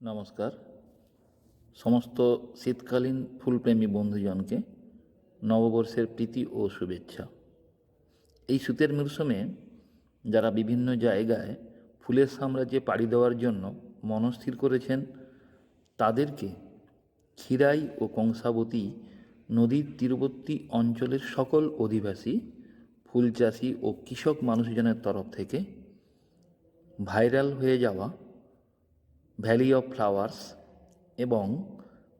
নমস্কার। সমস্ত শীতকালীন ফুলপ্রেমী বন্ধুজনকে নববর্ষের প্রীতি ও শুভেচ্ছা। এই শীতের মরশুমে যারা বিভিন্ন জায়গায় ফুলের সাম্রাজ্যে পাড়ি দেওয়ার জন্য মনস্থির করেছেন, তাদেরকে ক্ষীরাই ও কংসাবতী নদীর তীরবর্তী অঞ্চলের সকল অধিবাসী, ফুলচাষি ও কৃষক মানুষজনের তরফ থেকে ভাইরাল হয়ে যাওয়া ভ্যালি অফ ফ্লাওয়ার্স এবং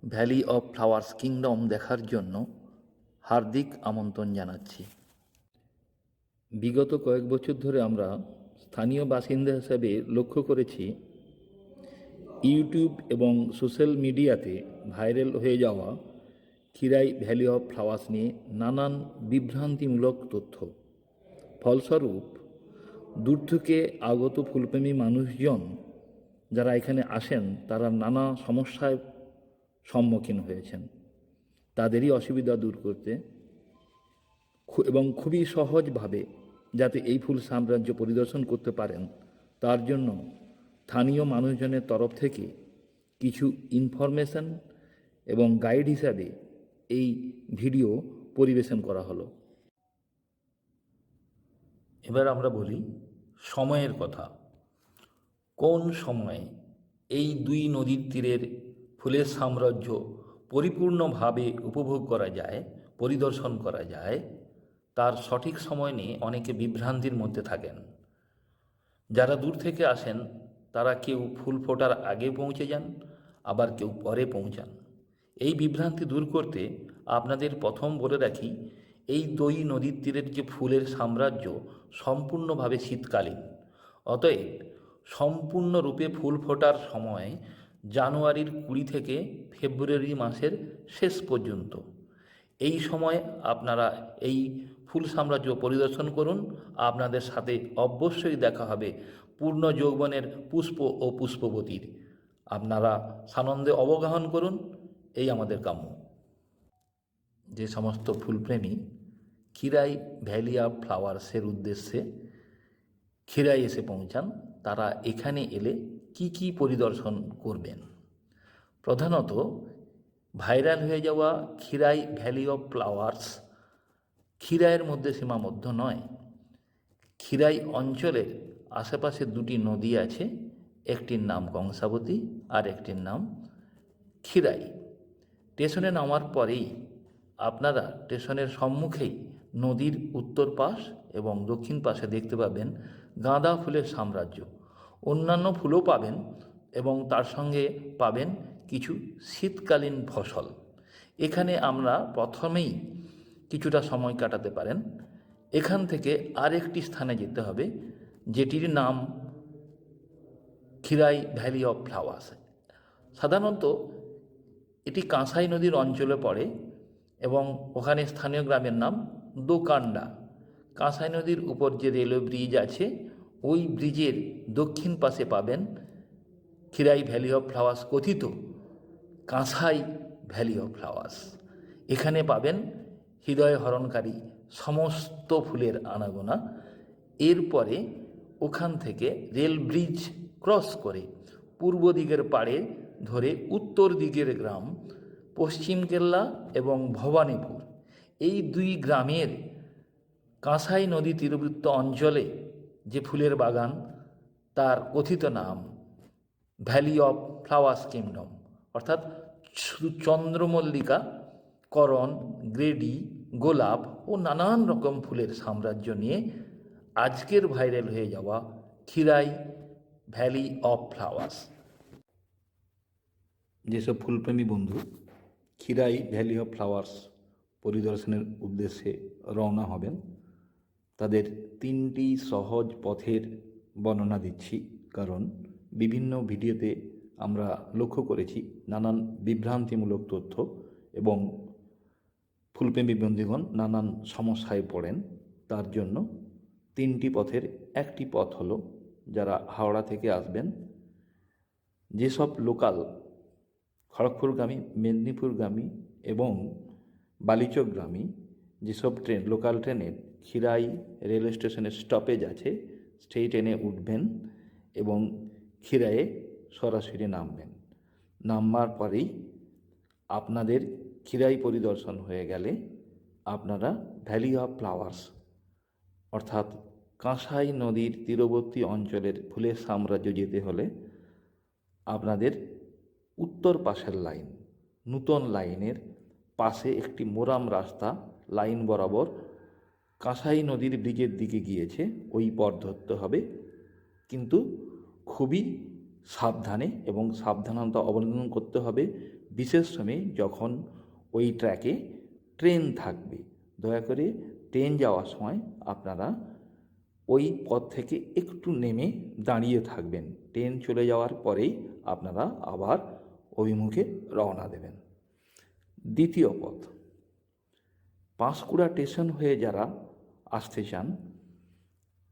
ভ্যালি অফ ফ্লাওয়ার্স কিংডম দেখার জন্য হার্দিক আমন্ত্রণ জানাচ্ছি। বিগত কয়েক বছর ধরে আমরা স্থানীয় বাসিন্দা হিসাবে লক্ষ্য করেছি ইউটিউব এবং সোশ্যাল মিডিয়াতে ভাইরাল হয়ে যাওয়া ক্ষীরাই ভ্যালি অফ ফ্লাওয়ার্স নিয়ে নানান বিভ্রান্তিমূলক তথ্য। ফলস্বরূপ দূর থেকে আগত ফুলপ্রেমী মানুষজন যারা এখানে আসেন তারা নানা সমস্যায় সম্মুখীন হয়েছেন। তাদেরই অসুবিধা দূর করতে এবং খুবই সহজভাবে যাতে এই ফুল সাম্রাজ্য পরিদর্শন করতে পারেন তার জন্য স্থানীয় মানুষজনের তরফ থেকে কিছু ইনফরমেশন এবং গাইড হিসাবে এই ভিডিও পরিবেশন করা হলো। এবার আমরা বলি সময়ের কথা। কোন সময়ে এই দুই নদীর তীরের ফুলের সাম্রাজ্য পরিপূর্ণভাবে উপভোগ করা যায়, পরিদর্শন করা যায়, তার সঠিক সময় নিয়ে অনেকে বিভ্রান্তির মধ্যে থাকেন। যারা দূর থেকে আসেন তারা কেউ ফুল ফোটার আগে পৌঁছে যান, আবার কেউ পরে পৌঁছান। এই বিভ্রান্তি দূর করতে আপনাদের প্রথম বলে রাখি, এই দুই নদীর তীরের যে ফুলের সাম্রাজ্য সম্পূর্ণভাবে শীতকালীন। অতএব সম্পূর্ণরূপে ফুল ফোটার সময় জানুয়ারির 20 থেকে ফেব্রুয়ারি মাসের শেষ পর্যন্ত। এই সময় আপনারা এই ফুল সাম্রাজ্য পরিদর্শন করুন। আপনাদের সাথে অবশ্যই দেখা হবে পূর্ণ যৌবনের পুষ্প ও পুষ্পবতীর। আপনারা সানন্দে অবগাহন করুন, এই আমাদের কাম্য। যে সমস্ত ফুলপ্রেমী ক্ষীরাই ভ্যালি অফ ফ্লাওয়ার্সের উদ্দেশ্যে ক্ষীরাই এসে পৌঁছান, তারা এখানে এলে কি কি পরিদর্শন করবেন। প্রধানত ভাইরাল হয়ে যাওয়া ক্ষীরাই ভ্যালি অফ ফ্লাওয়ার্স ক্ষীরাইয়ের মধ্যে সীমাবদ্ধ নয়। ক্ষীরাই অঞ্চলের আশেপাশে দুটি নদী আছে, একটির নাম কংসাবতী আর একটির নাম ক্ষীরাই। স্টেশনে নামার পরেই আপনারা স্টেশনের সম্মুখেই নদীর উত্তর পাশ এবং দক্ষিণ পাশে দেখতে পাবেন গাঁদা ফুলের সাম্রাজ্য। অন্যান্য ফুলও পাবেন এবং তার সঙ্গে পাবেন কিছু শীতকালীন ফসল। এখানে আমরা প্রথমেই কিছুটা সময় কাটাতে পারেন। এখান থেকে আরেকটি স্থানে যেতে হবে যেটির নাম ক্ষীরাই ভ্যালি অফ ফ্লাওয়ার্স। সাধারণত এটি কাঁসাই নদীর অঞ্চলে পড়ে এবং ওখানে স্থানীয় গ্রামের নাম দোকান্ডা। কাঁসাই নদীর উপর যে রেলওয়ে ব্রিজ আছে ওই ব্রিজের দক্ষিণ পাশে পাবেন ক্ষীরাই ভ্যালি অফ ফ্লাওয়ার্স, কথিত কাঁসাই ভ্যালি অফ ফ্লাওয়ার্স। এখানে পাবেন হৃদয় হরণকারী সমস্ত ফুলের আনাগোনা। এরপরে ওখান থেকে রেল ব্রিজ ক্রস করে পূর্ব দিকের পাড়ে ধরে উত্তর দিকের গ্রাম পশ্চিম কেল্লা এবং ভবানীপুর, এই দুই গ্রামের কাঁসাই নদী তীরবৃত্ত অঞ্চলে যে ফুলের বাগান তার কথিত নাম ভ্যালি অফ ফ্লাওয়ার্স কিংডম, অর্থাৎ শুধু চন্দ্রমল্লিকা, করণ, গ্রেডি, গোলাপ ও নানান রকম ফুলের সাম্রাজ্য নিয়ে আজকের ভাইরাল হয়ে যাওয়া ক্ষীরাই ভ্যালি অফ ফ্লাওয়ার্স। যেসব ফুলপ্রেমী বন্ধু ক্ষীরাই ভ্যালি অফ ফ্লাওয়ার্স পরিদর্শনের উদ্দেশ্যে রওনা হবেন তাদের 3টি সহজ পথের বর্ণনা দিচ্ছি, কারণ বিভিন্ন ভিডিওতে আমরা লক্ষ্য করেছি নানান বিভ্রান্তিমূলক তথ্য এবং ফুলপ্রেমী বন্ধুগণ নানান সমস্যায় পড়েন। তার জন্য 3টি পথের একটি পথ হলো, যারা হাওড়া থেকে আসবেন, যেসব লোকাল খড়গপুরগামী, মেদিনীপুরগামী এবং বালিচকগামী যেসব ট্রেন, লোকাল ট্রেনের ক্ষীরাই রেলওয়ে স্টেশনের স্টপেজ আছে, সেই ট্রেনে উঠবেন এবং ক্ষীরাইয়ে সরাসরি নামবেন। নামবার পরেই আপনাদের খিরাই পরিদর্শন হয়ে গেলে আপনারা ভ্যালি অফ ফ্লাওয়ার্স অর্থাৎ কাঁসাই নদীর তীরবর্তী অঞ্চলের ফুলের সাম্রাজ্য যেতে হলে আপনাদের উত্তর পাশের লাইন, নূতন লাইনের পাশে একটি মোরাম রাস্তা লাইন বরাবর কাঁসাই নদীর ব্রিজের দিকে গিয়েছে, ওই পথ ধরতে হবে। কিন্তু খুবই সাবধানে এবং সাবধানতা অবলম্বন করতে হবে, বিশেষ সময়ে যখন ওই ট্র্যাকে ট্রেন থাকবে। দয়া করে ট্রেন যাওয়ার সময় আপনারা ওই পথ থেকে একটু নেমে দাঁড়িয়ে থাকবেন। ট্রেন চলে যাওয়ার পরেই আপনারা আবার অভিমুখে রওনা দেবেন। দ্বিতীয় পথ, পাঁশকুড়া স্টেশন হয়ে যারা আসতে চান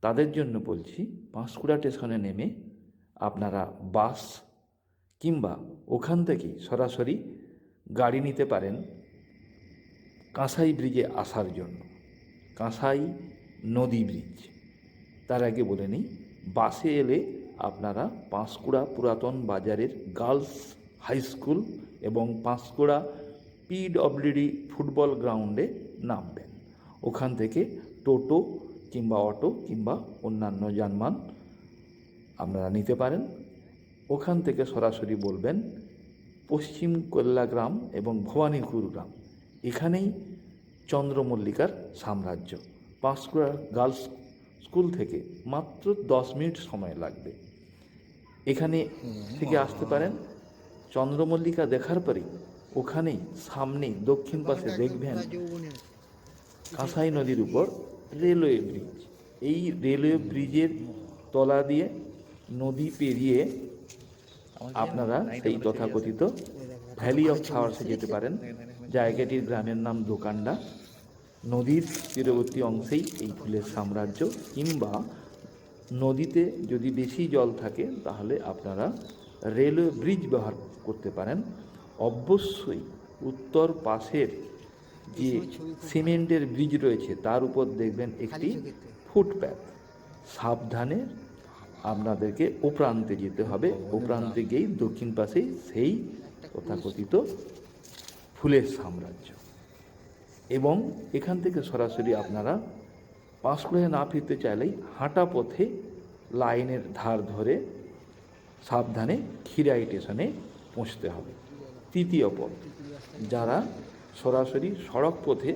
তাদের জন্য বলছি, পাঁশকুড়া স্টেশনে নেমে আপনারা বাস কিংবা ওখান থেকেই সরাসরি গাড়ি নিতে পারেন কাঁসাই ব্রিজে আসার জন্য। কাঁসাই নদী ব্রিজ, তার আগে বলে নিই, বাসে এলে আপনারা পাঁশকুড়া পুরাতন বাজারের গার্লস হাই স্কুল এবং পাঁশকুড়া পিডব্লিউডি ফুটবল গ্রাউন্ডে নামবেন। ওখান থেকে টোটো কিংবা অটো কিংবা অন্যান্য যানবাহন আপনারা নিতে পারেন। ওখান থেকে সরাসরি বলবেন পশ্চিম কল্লা গ্রাম এবং ভবানীপুর গ্রাম, এখানেই চন্দ্রমল্লিকার সাম্রাজ্য। পাঁশকুড়া গার্লস স্কুল থেকে মাত্র 10 মিনিট সময় লাগবে। এখানে থেকে আসতে পারেন। চন্দ্রমল্লিকা দেখার পরেই ওখানেই সামনেই দক্ষিণ পাশে দেখবেন কাঁসাই নদীর উপর রেলওয়ে ব্রিজ। এই রেলওয়ে ব্রিজের তলা দিয়ে নদী পেরিয়ে আপনারা সেই তথাকথিত ভ্যালি অফ ফ্লাওয়ার্সে যেতে পারেন। জায়গাটির গ্রামের নাম দোকান্ডা। নদীর তীরবর্তী অংশেই এই ফুলের সাম্রাজ্য। কিংবা নদীতে যদি বেশি জল থাকে তাহলে আপনারা রেলওয়ে ব্রিজ ব্যবহার করতে পারেন। অবশ্যই উত্তর পাশের যে সিমেন্টের ব্রিজ রয়েছে তার উপর দেখবেন একটি ফুটপ্যাথ। সাবধানে আপনাদেরকে ও প্রান্তে যেতে হবে। ও প্রান্তে গিয়েই দক্ষিণ পাশেই সেই তথাকথিত ফুলের সাম্রাজ্য। এবং এখান থেকে সরাসরি আপনারা পাঁশকুড়ায় না ফিরতে চাইলেই হাঁটা পথে লাইনের ধার ধরে সাবধানে খিরাই স্টেশনে পৌঁছতে হবে। তৃতীয় পথ, যারা সরাসরি সড়ক পথে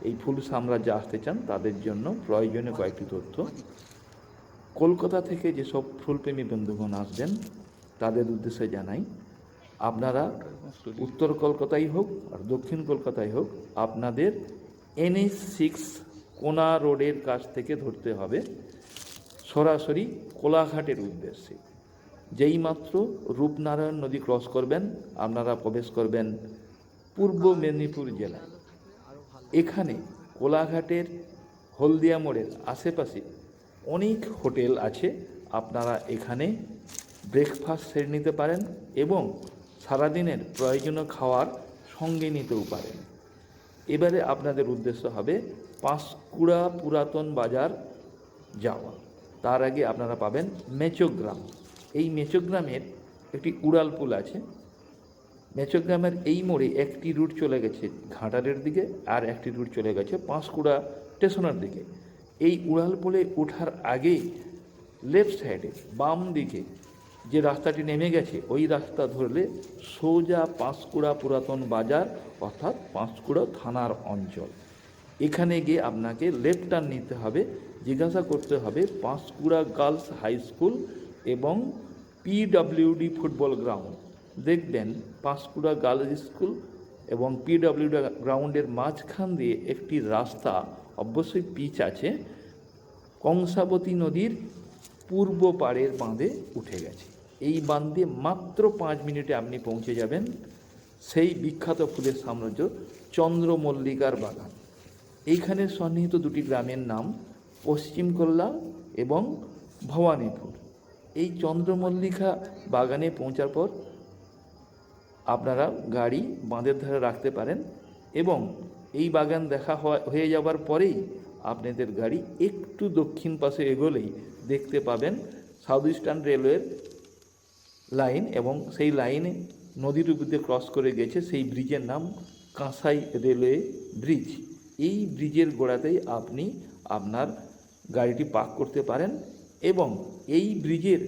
এই ফুল সাম্রাজ্যে আসতে চান তাদের জন্য প্রয়োজনীয় কয়েকটি তথ্য। কলকাতা থেকে যেসব ফুলপ্রেমী বন্ধুগণ আসবেন তাদের উদ্দেশ্যে জানাই, আপনারা উত্তর কলকাতায় হোক আর দক্ষিণ কলকাতায় হোক আপনাদের NH6 কোনা রোডের কাছ থেকে ধরতে হবে সরাসরি কোলাঘাটের উদ্দেশ্যে। যেই মাত্র রূপনারায়ণ নদী ক্রস করবেন আপনারা প্রবেশ করবেন পূর্ব মেদিনীপুর জেলায়। এখানে কোলাঘাটের হলদিয়া মোড়ের আশেপাশে অনেক হোটেল আছে, আপনারা এখানে ব্রেকফাস্ট সেরে নিতে পারেন এবং সারাদিনের প্রয়োজনীয় খাওয়ার সঙ্গে নিতেও পারেন। এবারে আপনাদের উদ্দেশ্য হবে পাঁশকুড়া পুরাতন বাজার যাওয়া। তার আগে আপনারা পাবেন মেচোগ্রাম। এই মেচোগ্রামের একটি উড়ালপুল আছে। মেচোগ্রামের এই মোড়ে একটি রুট চলে গেছে ঘাটালের দিকে আর একটি রুট চলে গেছে পাঁশকুড়া স্টেশনের দিকে। এই উড়ালপুলে ওঠার আগেই লেফট সাইডে বাম দিকে যে রাস্তাটি নেমে গেছে ওই রাস্তা ধরলে সোজা পাঁশকুড়া পুরাতন বাজার অর্থাৎ পাঁশকুড়া থানার অঞ্চল। এখানে গিয়ে আপনাকে লেফট টার্ন নিতে হবে। জিজ্ঞাসা করতে হবে পাঁশকুড়া গার্লস হাই স্কুল এবং পিডব্লিউডি ফুটবল গ্রাউন্ড। দেখবেন পাঁশকুড়া গার্লস স্কুল এবং পিডব্লিউডি গ্রাউন্ডের মাঝখান দিয়ে একটি রাস্তা, অবশ্যই পিচ আছে, কংসাবতী নদীর পূর্ব পাড়ের বাঁধে উঠে গেছে। এই বাঁধে মাত্র 5 মিনিটে আপনি পৌঁছে যাবেন সেই বিখ্যাত ফুলের সাম্রাজ্য চন্দ্রমল্লিকার বাগান। এইখানে সন্নিহিত দুটি গ্রামের নাম পশ্চিম কল্লা এবং ভবানীপুর। এই চন্দ্রমল্লিকা বাগানে পৌঁছার পর আপনারা গাড়ি বাঁধের ধারে রাখতে পারেন এবং এই বাগান দেখা হয়ে যাওয়ার পরেই আপনাদের গাড়ি একটু দক্ষিণ পাশে এগোলেই দেখতে পাবেন সাউথ ইস্টার্ন রেলওয়ের লাইন এবং সেই লাইনে নদীর উপর দিয়ে ক্রস করে গেছে, সেই ব্রিজের নাম কাঁসাই রেলওয়ে ব্রিজ। এই ব্রিজের গোড়াতেই আপনি আপনার গাড়িটি পার্ক করতে পারেন এবং এই ব্রিজের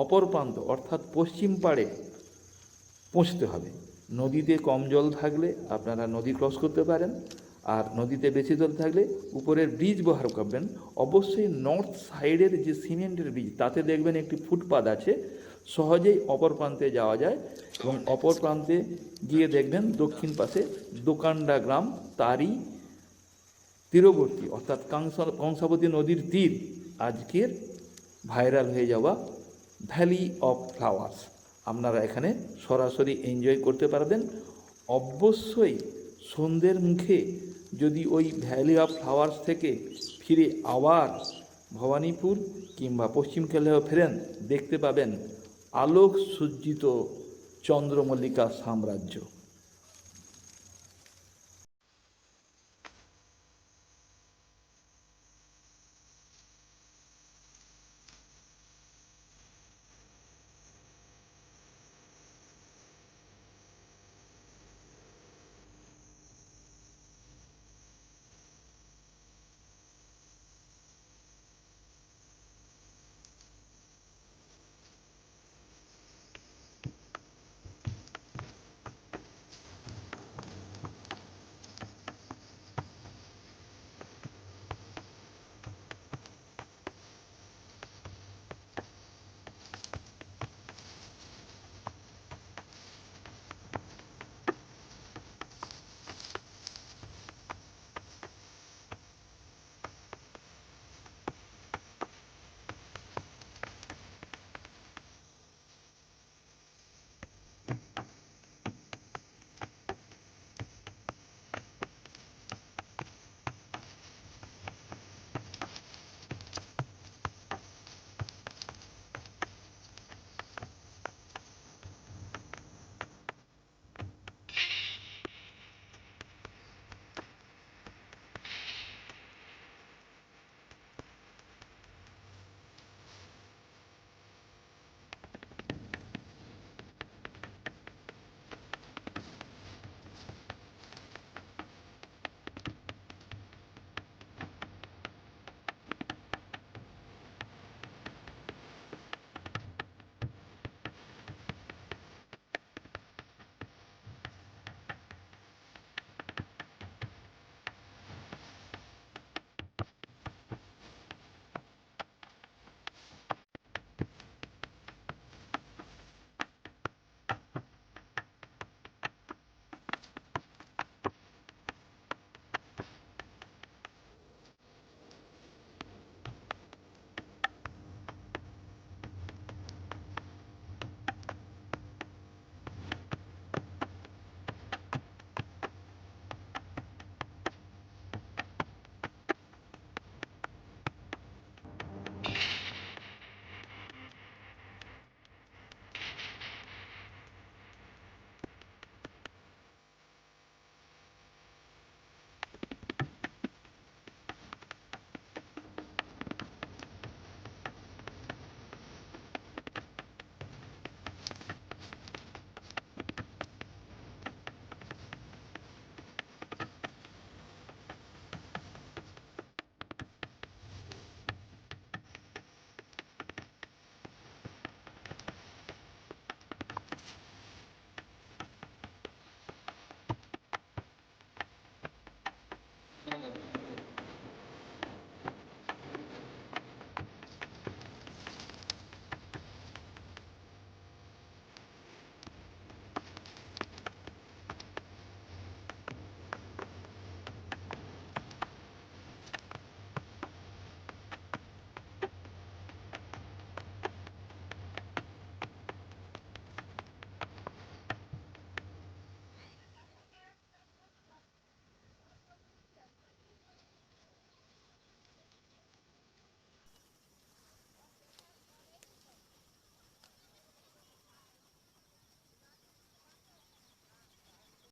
অপর প্রান্ত অর্থাৎ পশ্চিম পাড়ে পৌঁছতে হবে। নদীতে কম জল থাকলে আপনারা নদী ক্রস করতে পারেন, আর নদীতে বেশি জল থাকলে উপরের ব্রিজ ব্যবহার করবেন। অবশ্যই নর্থ সাইডের যে সিমেন্টের ব্রিজ, তাতে দেখবেন একটি ফুটপাথ আছে, সহজেই অপর প্রান্তে যাওয়া যায়। এবং অপর প্রান্তে গিয়ে দেখবেন দক্ষিণ পাশে দোকানডা গ্রাম, তারই তীরবর্তী অর্থাৎ কংসাবতী নদীর তীর আজকের ভাইরাল হয়ে যাওয়া ভ্যালি অফ ফ্লাওয়ার্স। আপনারা এখানে সরাসরি এনজয় করতে পারবেন। অবশ্যই সন্ধ্যের মুখে যদি ওই ভ্যালি অফ ফ্লাওয়ার্স থেকে ফিরে আবার ভবানীপুর কিংবা পশ্চিম কেল্লায় ফেরেন, দেখতে পাবেন আলোক সজ্জিত চন্দ্রমল্লিকা সাম্রাজ্য।